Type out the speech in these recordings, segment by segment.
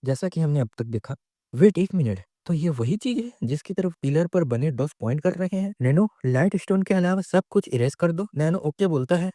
जैसा कि हमने अब तक देखा। वेट 1 मिनट, तो ये वही चीज़ है जिसकी तरफ पिलर पर बने डॉट्स पॉइंट कर रहे हैं? नैनो, लाइट स्टोन के अलावा सब कुछ इरेज़ कर दो। नैनो ओके बोलता है,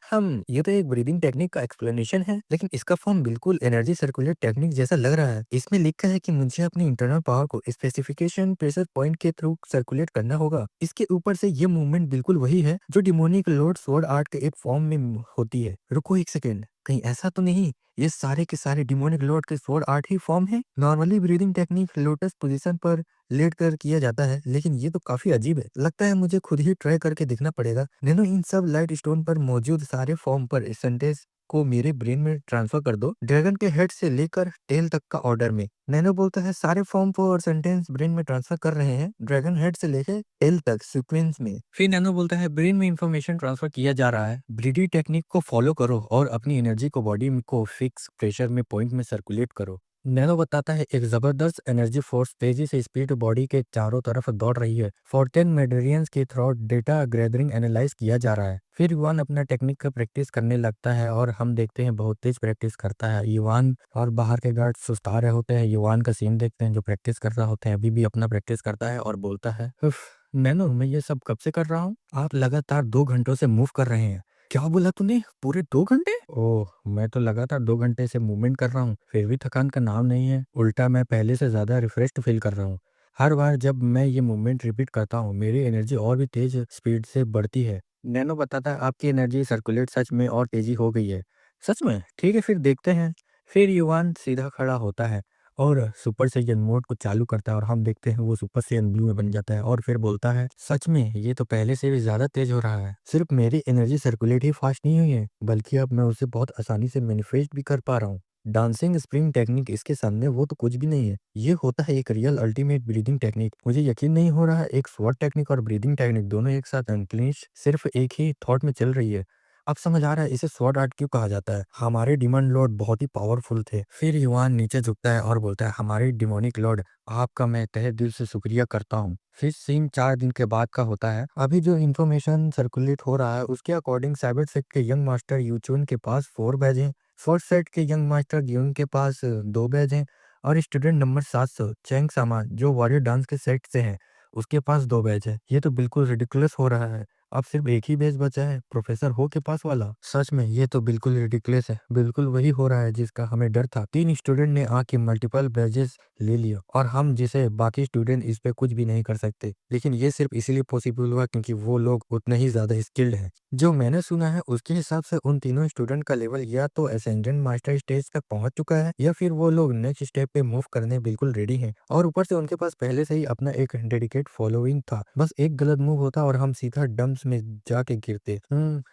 ये तो एक ब्रीदिंग टेक्निक का एक्सप्लेनेशन है, लेकिन इसका फॉर्म बिल्कुल एनर्जी सर्कुलेट टेक्निक जैसा लग रहा है। इसमें लिखा है कि मुझे अपनी इंटरनल पावर को स्पेसिफिकेशन प्रेशर पॉइंट के थ्रू सर्कुलेट करना होगा। इसके ऊपर से ये मूवमेंट बिल्कुल वही है जो डिमोनिक लॉर्ड स्वॉर्ड आर्ट के एक फॉर्म में होती है। रुको एक सेकेंड, कहीं ऐसा तो नहीं ये सारे के सारे डिमोनिक लॉर्ड के स्वॉर्ड आर्ट ही फॉर्म है? Normally breathing technique lotus position पर लेट कर किया जाता है, लेकिन ये तो काफी अजीब है। लगता है मुझे खुद ही ट्राई करके देखना पड़ेगा। नैनो, इन सब लाइट स्टोन पर मौजूद सारे फॉर्म पर सेंटेंस को मेरे ब्रेन में ट्रांसफर कर दो, ड्रैगन के हेड से लेकर टेल तक का ऑर्डर में। नैनो बोलता है सारे फॉर्म को और सेंटेंस ब्रेन में ट्रांसफर कर रहे हैं, ड्रैगन हेड से लेकर टेल तक सीक्वेंस में। फिर नैनो बोलता है ब्रेन में इंफॉर्मेशन ट्रांसफर किया जा रहा है, ब्रीडी टेक्निक को फॉलो करो और अपनी एनर्जी को बॉडी को फिक्स प्रेशर में पॉइंट में सर्कुलेट करो। नैनो बताता है एक जबरदस्त एनर्जी फोर्स तेजी से स्पीड बॉडी के चारों तरफ दौड़ रही है। फॉर्टेन मेडरियंस के थ्रू डेटा गैदरिंग एनालाइज किया जा रहा है। फिर युवान अपना टेक्निक का प्रैक्टिस करने लगता है और हम देखते हैं बहुत तेज प्रैक्टिस करता है युवान, और बाहर के गार्ड सुस्ता रहे होते हैं। युवान का सीन देखते हैं जो प्रैक्टिस कर रहा होता है, अभी भी अपना प्रैक्टिस करता है और बोलता है, "उफ, नैनो, मैं ये सब कब से कर रहा हूँ? आप लगातार 2 घंटों से मूव कर रहे हैं।" क्या बोला तूने? पूरे 2 घंटे? ओह, मैं तो लगातार 2 घंटे से मूवमेंट कर रहा हूँ, फिर भी थकान का नाम नहीं है। उल्टा मैं पहले से ज्यादा रिफ्रेश्ड फील कर रहा हूँ। हर बार जब मैं ये मूवमेंट रिपीट करता हूँ मेरी एनर्जी और भी तेज स्पीड से बढ़ती है। नैनो बताता है आपकी एनर्जी सर्कुलेट सच में और तेजी हो गई है। सच में? ठीक है, फिर देखते हैं। फिर युवान सीधा खड़ा होता है और सुपर सैयन मोड को चालू करता है और हम देखते हैं वो सुपर सैयन ब्लू में बन जाता है और फिर बोलता है सच में ये तो पहले से भी ज्यादा तेज हो रहा है। सिर्फ मेरी एनर्जी सर्कुलेट ही फास्ट नहीं हुई है, बल्कि अब मैं उसे बहुत आसानी से मैनिफेस्ट भी कर पा रहा हूँ। डांसिंग स्प्रिंग टेक्निक इसके सामने वो तो कुछ भी नहीं है। ये होता है एक रियल अल्टीमेट ब्रीदिंग टेक्निक। मुझे यकीन नहीं हो रहा है एक स्वॉट टेक्निक और ब्रीदिंग टेक्निक दोनों एक साथ अनक्लिंच सिर्फ एक ही थॉट में चल रही है। अब समझ आ रहा है इसे स्वॉर्ड आर्ट क्यों कहा जाता है। हमारे डिमन लॉर्ड बहुत ही पावरफुल थे। फिर युवान नीचे झुकता है और बोलता है हमारे डिमोनिक लॉर्ड, आपका मैं तहे दिल से शुक्रिया करता हूँ। फिर सीन 4 दिन के बाद का होता है। अभी जो इन्फॉर्मेशन सर्कुलेट हो रहा है उसके अकॉर्डिंग साइबर सेट के यंग मास्टर यूचुन के पास 4 बैज हैं, फर्स्ट सेट के यंग मास्टर ग्यून के पास 2 बैज हैं, और स्टूडेंट नंबर 700 चैंग सामा जो वॉरियर डांस के सेट से है उसके पास 2 बैच है। ये तो बिल्कुल रिडिकुलस हो रहा है। अब सिर्फ एक ही बैच बचा है, प्रोफेसर हो के पास वाला। सच में ये तो बिल्कुल रिडिकुलस है, बिल्कुल वही हो रहा है जिसका हमें डर था। 3 स्टूडेंट ने आके मल्टीपल बैचेस ले लिया और हम जिसे बाकी स्टूडेंट इस पे कुछ भी नहीं कर सकते। लेकिन ये सिर्फ इसीलिए पॉसिबल हुआ क्योंकि वो लोग उतने ही ज्यादा स्किल्ड हैं। जो मैंने सुना है उसके हिसाब से उन तीनों स्टूडेंट का लेवल या तो असेंडेंट मास्टर स्टेज तक पहुंच चुका है या फिर वो लोग नेक्स्ट स्टेप पे मूव करने बिल्कुल रेडी हैं। और ऊपर से उनके पास पहले से ही अपना एक डेडिकेट फॉलोइंग था, बस एक गलत मूव होता और हम सीधा डम्प्स में जाके गिरते।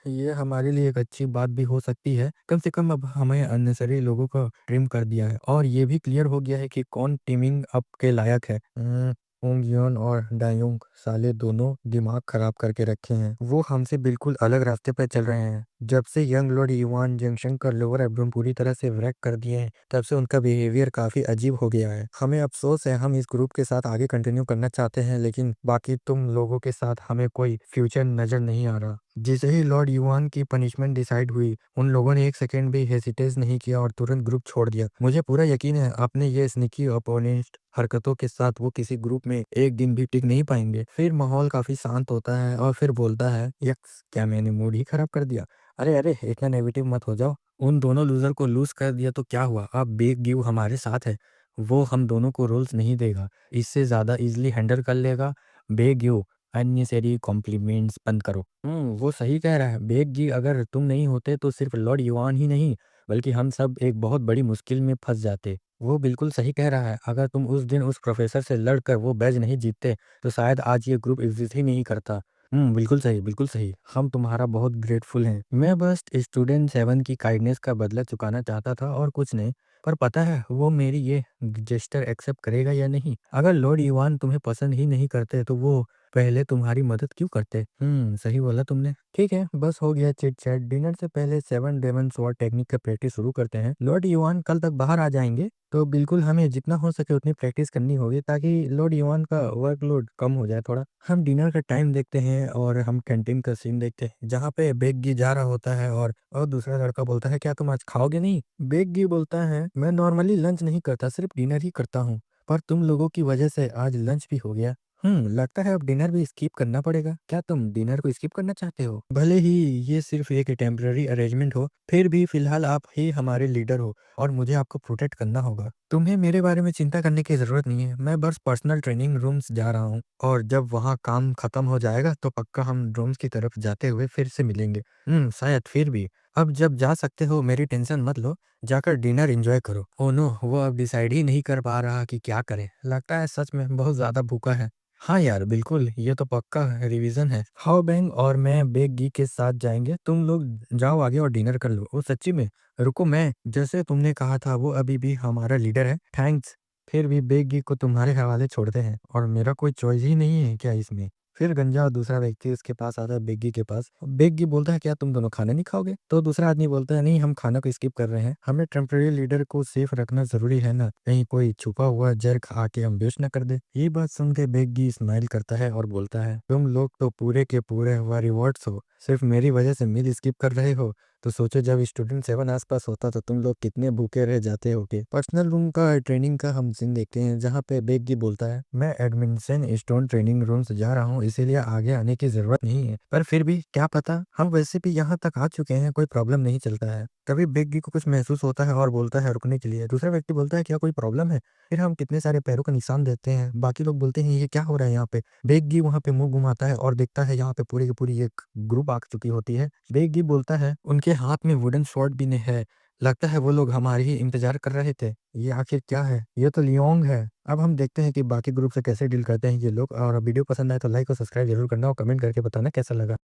ये हमारे लिए एक अच्छी बात भी हो सकती है। कम से कम अब हमें अननेसेसरी लोगों को ट्रिम कर दिया है और ये भी क्लियर हो गया है कि कौन टीमिंग अप के लायक है। ओंग योन और डायोंग साले दोनों दिमाग खराब करके रखे हैं। वो हमसे बिल्कुल अलग रास्ते पर चल रहे हैं। जब से यंग लॉर्ड युवान जंक्शन का लोअर एब्डोमेन पूरी तरह से व्रैक कर दिए हैं तब से उनका बिहेवियर काफी अजीब हो गया है। हमें अफसोस है, हम इस ग्रुप के साथ आगे कंटिन्यू करना चाहते हैं लेकिन बाकी तुम लोगों के साथ हमें कोई फ्यूचर नजर नहीं आ रहा। जैसे ही लॉर्ड युवान की पनिशमेंट डिसाइड हुई उन लोगों ने एक सेकेंड भी हेसिटेट नहीं किया और तुरंत ग्रुप छोड़ दिया। मुझे पूरा यकीन है अपने ये स्निकी अपोनेंट हरकतों के साथ वो किसी ग्रुप में एक दिन भी टिक नहीं पाएंगे। फिर माहौल काफी शांत होता है और फिर बोलता है यक्स, क्या मैंने मूड ही खराब कर दिया? अरे अरे, इतना नेगेटिव मत हो जाओ। उन दोनों लूजर को लूज कर दिया तो क्या हुआ, अब बिग गिव हमारे साथ है। वो हम दोनों को रोल्स नहीं देगा, इससे ज्यादा इजिली हैंडल कर लेगा। बिग गिव, अननेसेसरी कॉम्प्लीमेंट्स बंद करो। वो सही कह रहा है बेग जी, अगर तुम नहीं होते तो सिर्फ लॉर्ड युवान ही नहीं बल्कि हम सब एक बहुत बड़ी मुश्किल में फंस जाते। वो बिल्कुल सही कह रहा है, अगर तुम उस दिन उस प्रोफेसर से लड़कर वो बैज नहीं जीतते तो शायद आज ये ग्रुप एग्जिस्ट ही नहीं करता। बिल्कुल सही, बिल्कुल सही। हम तुम्हारा बहुत ग्रेटफुल हैं। मैं बस स्टूडेंट 7 की काइंडनेस का बदला चुकाना चाहता था और कुछ नहीं। पर पता है वो मेरी ये जेस्चर एक्सेप्ट करेगा या नहीं? अगर लॉर्ड युवान तुम्हें पसंद ही नहीं करते तो वो पहले तुम्हारी मदद क्यों करते? सही बोला तुमने। ठीक है, बस हो गया चिट-चैट। डिनर से पहले 7 डेमन स्वॉर्ड टेक्निक का प्रैक्टिस शुरू करते हैं। लॉर्ड युआन कल तक बाहर आ जाएँगे, तो बिल्कुल हमें जितना हो सके उतनी प्रैक्टिस करनी होगी ताकि लॉर्ड युआन का वर्कलोड कम हो जाए थोड़ा। हम डिनर का टाइम देखते हैं और हम कैंटीन का सीन देखते हैं, जहाँ पे बेग्गी जा रहा होता है और दूसरा लड़का बोलता है, "क्या तुम आज खाओगे नहीं?" बेग्गी बोलता है, "मैं नॉर्मली लंच नहीं करता, सिर्फ डिनर ही करता हूँ, पर तुम लोगों की वजह से आज लंच भी हो गया।" लगता है अब डिनर भी स्किप करना पड़ेगा। क्या तुम डिनर को स्किप करना चाहते हो? भले ही ये सिर्फ एक टेम्पररी अरेंजमेंट हो, फिर भी फिलहाल आप ही हमारे लीडर हो और मुझे आपको प्रोटेक्ट करना होगा। तुम्हें मेरे बारे में चिंता करने की ज़रूरत नहीं है। मैं बस पर्सनल ट्रेनिंग रूम्स जा रहा हूँ और जब वहाँ काम खत्म हो जाएगा तो पक्का हम रूम्स की तरफ जाते हुए फिर से मिलेंगे। शायद फिर भी। अब जब जा सकते हो मेरी टेंशन मत लो, जाकर डिनर एन्जॉय करो। Oh no! वो अब डिसाइड ही नहीं कर पा रहा कि क्या करे। लगता है सच में बहुत ज़्यादा भूखा है। हाँ यार, बिल्कुल, ये तो पक्का रिवीजन है। हाओ बैंग और मैं बेग्गी के साथ जाएँगे, तुम लोग जाओ आगे और डिनर कर लो। ओह सच्ची में? रुको मैं जैसे तुमने कहा था वो अभी भी हमारा लीडर है, थैंक्स। फिर भी बेग्गी को तुम्हारे हवाले छोड़ते हैं और मेरा कोई चॉइस ही नहीं है क्या इसमें? फिर गंजा दूसरा व्यक्ति उसके पास आता है बेग्गी के पास। बेग्गी बोलता है, "क्या तुम दोनों खाना नहीं खाओगे?" तो दूसरा आदमी बोलता है, "नहीं, हम खाना को स्किप कर रहे हैं। हमें टेम्परेरी लीडर को सेफ रखना ज़रूरी है ना, कहीं कोई छुपा हुआ जर्क आके अम्बुश ना कर दे।" ये बात सुन के बेग्गी स्माइल करता है और बोलता है, "तुम लोग तो पूरे के पूरे वॉरियर्स हो, सिर्फ मेरी वजह से मील स्किप कर रहे हो। तो सोचो जब स्टूडेंट 7 आसपास होता तो तुम लोग कितने भूखे रह जाते होगे।" पर्सनल रूम का ट्रेनिंग का हम सीन देखते हैं जहाँ पे बेग्गी बोलता है, "मैं एडमिशन स्टोन ट्रेनिंग रूम से जा रहा हूँ इसीलिए आगे आने की ज़रूरत नहीं है। पर फिर भी क्या पता, हम वैसे भी यहाँ तक आ चुके हैं, कोई प्रॉब्लम नहीं चलता है।" तभी बेग्गी को कुछ महसूस होता है और बोलता है रुकने के लिए। दूसरा व्यक्ति बोलता है, "क्या कोई प्रॉब्लम है?" फिर हम कितने सारे पैरों का निशान देते हैं। बाकी लोग बोलते हैं, "ये क्या हो रहा है यहाँ पे?" बेग्गी वहाँ पे मुँह घुमाता है और देखता है यहाँ पे पूरी की पूरी एक ग्रुप आ चुकी होती है। बेग्गी बोलता है, "उनके हाथ में वुडन स्वॉर्ड भी न है। लगता है वो लोग हमारी ही इंतज़ार कर रहे थे। ये आखिर क्या है? ये तो लियोंग है।" अब हम देखते हैं कि बाकी ग्रुप से कैसे डील करते हैं ये लोग और वीडियो पसंद आए तो लाइक और सब्सक्राइब ज़रूर करना और कमेंट करके बताना कैसा लगा।